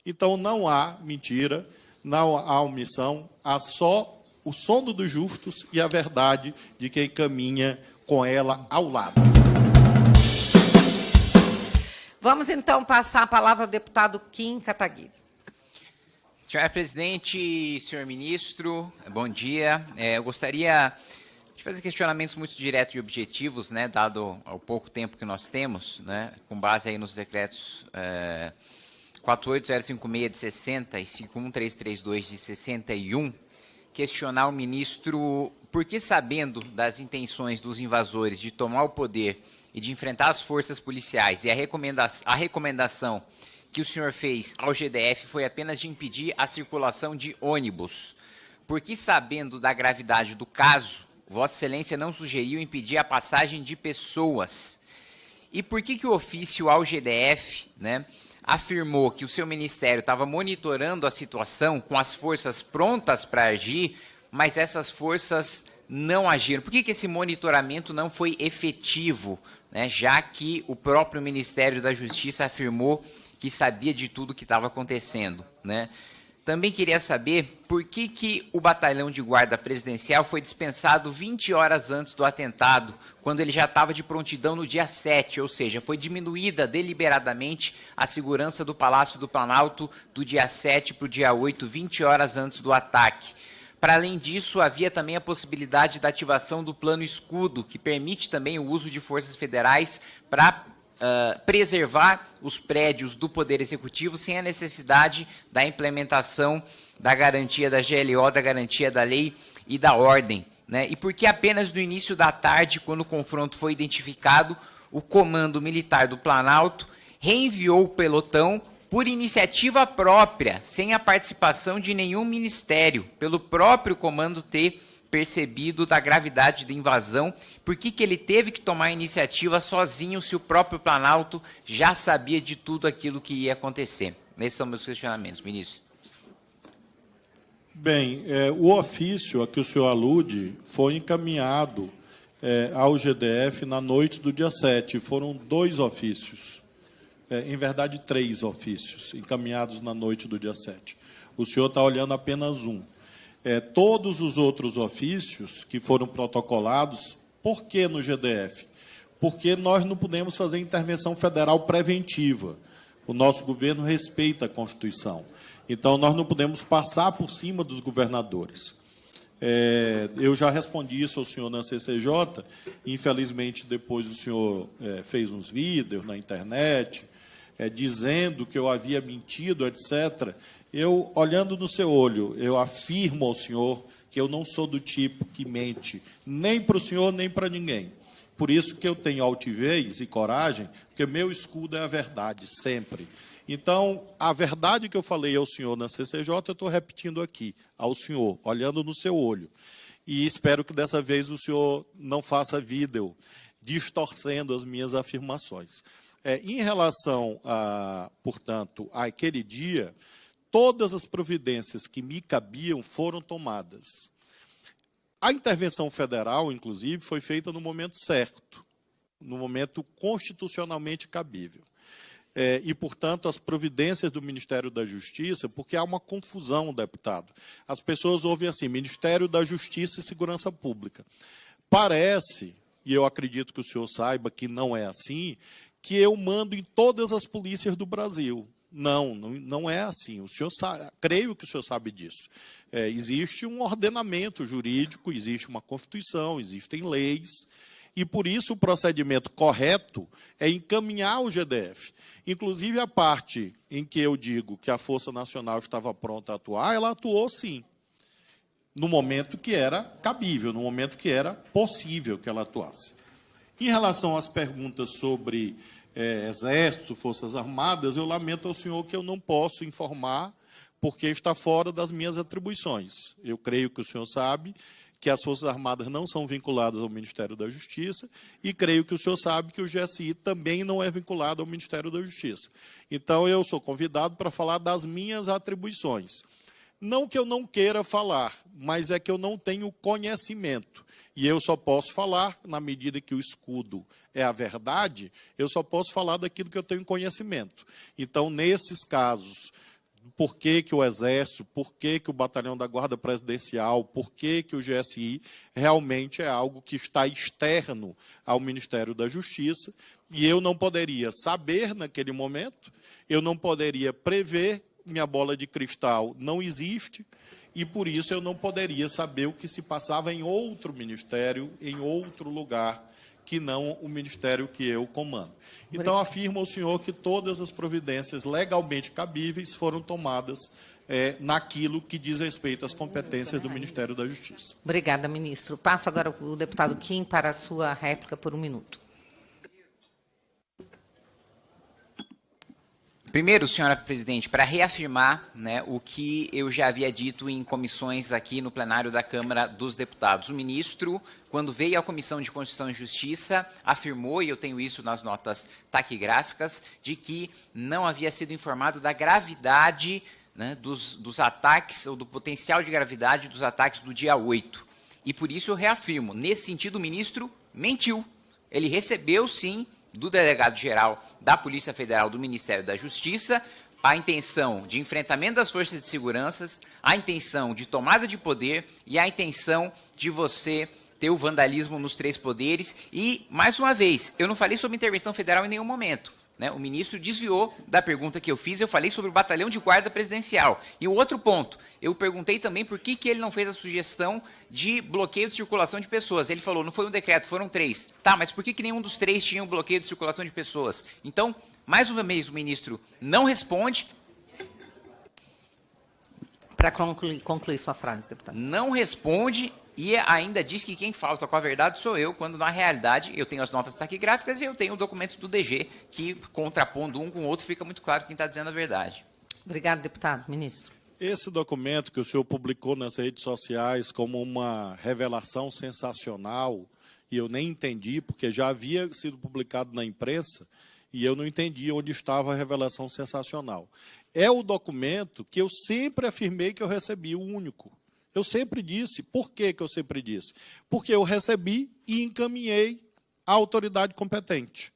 Então, não há mentira, não há omissão, há só o sono dos justos e a verdade de quem caminha com ela ao lado. Vamos, então, passar a palavra ao deputado Kim Kataguiri. Senhor presidente, senhor ministro, bom dia. Eu gostaria de fazer questionamentos muito diretos e objetivos, né, dado o pouco tempo que nós temos, né, com base aí nos decretos 48056 de 60 e 51332 de 61, questionar o ministro por que, sabendo das intenções dos invasores de tomar o poder e de enfrentar as forças policiais, e a recomendação que o senhor fez ao GDF foi apenas de impedir a circulação de ônibus. Por que, sabendo da gravidade do caso, Vossa Excelência não sugeriu impedir a passagem de pessoas? E por que o ofício ao GDF, né, afirmou que o seu ministério estava monitorando a situação com as forças prontas para agir, mas essas forças não agiram? Por que esse monitoramento não foi efetivo, né, já que o próprio Ministério da Justiça afirmou que sabia de tudo que estava acontecendo, né? Também queria saber por que o batalhão de guarda presidencial foi dispensado 20 horas antes do atentado, quando ele já estava de prontidão no dia 7, ou seja, foi diminuída deliberadamente a segurança do Palácio do Planalto do dia 7 para o dia 8, 20 horas antes do ataque. Para além disso, havia também a possibilidade da ativação do Plano Escudo, que permite também o uso de forças federais para preservar os prédios do Poder Executivo sem a necessidade da implementação da garantia da GLO, da garantia da lei e da ordem, né? E porque apenas no início da tarde, quando o confronto foi identificado, o Comando Militar do Planalto reenviou o pelotão por iniciativa própria, sem a participação de nenhum ministério, pelo próprio comando ter percebido da gravidade da invasão. Por que ele teve que tomar a iniciativa sozinho, se o próprio Planalto já sabia de tudo aquilo que ia acontecer? Esses são meus questionamentos, ministro. Bem, o ofício a que o senhor alude foi encaminhado ao GDF na noite do dia 7. Foram 2 ofícios, em verdade 3 ofícios, encaminhados na noite do dia 7. O senhor está olhando apenas um. Todos os outros ofícios que foram protocolados, por que no GDF? Porque nós não podemos fazer intervenção federal preventiva. O nosso governo respeita a Constituição. Então, nós não podemos passar por cima dos governadores. Eu já respondi isso ao senhor na CCJ, infelizmente, depois o senhor fez uns vídeos na internet, dizendo que eu havia mentido, etc., eu, olhando no seu olho, eu afirmo ao senhor que eu não sou do tipo que mente, nem para o senhor, nem para ninguém. Por isso que eu tenho altivez e coragem, porque meu escudo é a verdade, sempre. Então, a verdade que eu falei ao senhor na CCJ, eu estou repetindo aqui, ao senhor, olhando no seu olho. E espero que dessa vez o senhor não faça vídeo distorcendo as minhas afirmações. Em relação, portanto, àquele dia, todas as providências que me cabiam foram tomadas. A intervenção federal, inclusive, foi feita no momento certo, no momento constitucionalmente cabível. E, portanto, as providências do Ministério da Justiça, porque há uma confusão, deputado. As pessoas ouvem assim, Ministério da Justiça e Segurança Pública. Parece, e eu acredito que o senhor saiba que não é assim, que eu mando em todas as polícias do Brasil. Não é assim. O senhor sabe, creio que o senhor sabe disso. Existe um ordenamento jurídico, existe uma Constituição, existem leis, e por isso o procedimento correto é encaminhar o GDF. Inclusive a parte em que eu digo que a Força Nacional estava pronta a atuar, ela atuou sim, no momento que era cabível, no momento que era possível que ela atuasse. Em relação às perguntas sobre Exército, Forças Armadas, eu lamento ao senhor que eu não posso informar, porque está fora das minhas atribuições. Eu creio que o senhor sabe que as Forças Armadas não são vinculadas ao Ministério da Justiça, e creio que o senhor sabe que o GSI também não é vinculado ao Ministério da Justiça. Então, eu sou convidado para falar das minhas atribuições. Não que eu não queira falar, mas é que eu não tenho conhecimento. E eu só posso falar, na medida que o escudo é a verdade, eu só posso falar daquilo que eu tenho conhecimento. Então, nesses casos por que o Exército, por que o Batalhão da Guarda Presidencial, por que o GSI, realmente é algo que está externo ao Ministério da Justiça, e eu não poderia saber naquele momento, eu não poderia prever, minha bola de cristal não existe, e por isso eu não poderia saber o que se passava em outro ministério, em outro lugar, que não o ministério que eu comando. Então, afirma ao senhor que todas as providências legalmente cabíveis foram tomadas naquilo que diz respeito às competências do Ministério da Justiça. Obrigada, ministro. Passo agora o deputado Kim para a sua réplica por 1 minuto. Primeiro, senhora presidente, para reafirmar, né, o que eu já havia dito em comissões aqui no plenário da Câmara dos Deputados. O ministro, quando veio à Comissão de Constituição e Justiça, afirmou, e eu tenho isso nas notas taquigráficas, de que não havia sido informado da gravidade, né, dos ataques, ou do potencial de gravidade dos ataques do dia 8. E por isso eu reafirmo, nesse sentido o ministro mentiu. Ele recebeu, sim, do delegado-geral da Polícia Federal do Ministério da Justiça, a intenção de enfrentamento das forças de segurança, a intenção de tomada de poder e a intenção de você ter o vandalismo nos 3 poderes. E, mais uma vez, eu não falei sobre intervenção federal em nenhum momento, né? O ministro desviou da pergunta que eu fiz, eu falei sobre o batalhão de guarda presidencial. E o outro ponto, eu perguntei também por que ele não fez a sugestão de bloqueio de circulação de pessoas. Ele falou, não foi um decreto, foram 3. Tá, mas por que nenhum dos 3 tinha um bloqueio de circulação de pessoas? Então, mais uma vez, o ministro não responde. Para concluir sua frase, deputado. Não responde e ainda diz que quem falta com a verdade sou eu, quando na realidade eu tenho as notas taquigráficas e eu tenho o documento do DG, que contrapondo um com o outro fica muito claro quem está dizendo a verdade. Obrigado, deputado. Ministro. Esse documento que o senhor publicou nas redes sociais como uma revelação sensacional, e eu nem entendi, porque já havia sido publicado na imprensa, e eu não entendi onde estava a revelação sensacional. É o documento que eu sempre afirmei que eu recebi, o único. Eu sempre disse. Por que eu sempre disse? Porque eu recebi e encaminhei à autoridade competente.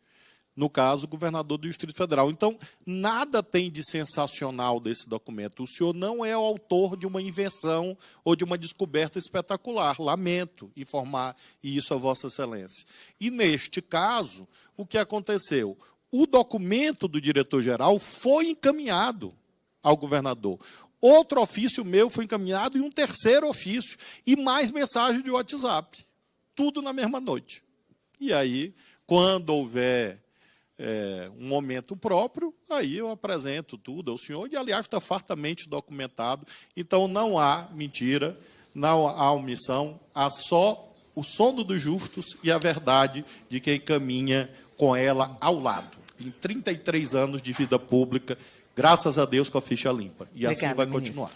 No caso, o governador do Distrito Federal. Então, nada tem de sensacional desse documento. O senhor não é o autor de uma invenção ou de uma descoberta espetacular. Lamento informar isso a Vossa Excelência. E, neste caso, o que aconteceu? O documento do diretor-geral foi encaminhado ao governador. Outro ofício meu foi encaminhado e um terceiro ofício. E mais mensagem de WhatsApp. Tudo na mesma noite. E aí, quando houver um momento próprio, aí eu apresento tudo ao senhor. E, aliás, está fartamente documentado. Então, não há mentira, não há omissão. Há só o sono dos justos e a verdade de quem caminha com ela ao lado. Em 33 anos de vida pública, graças a Deus, com a ficha limpa. E assim vai continuar.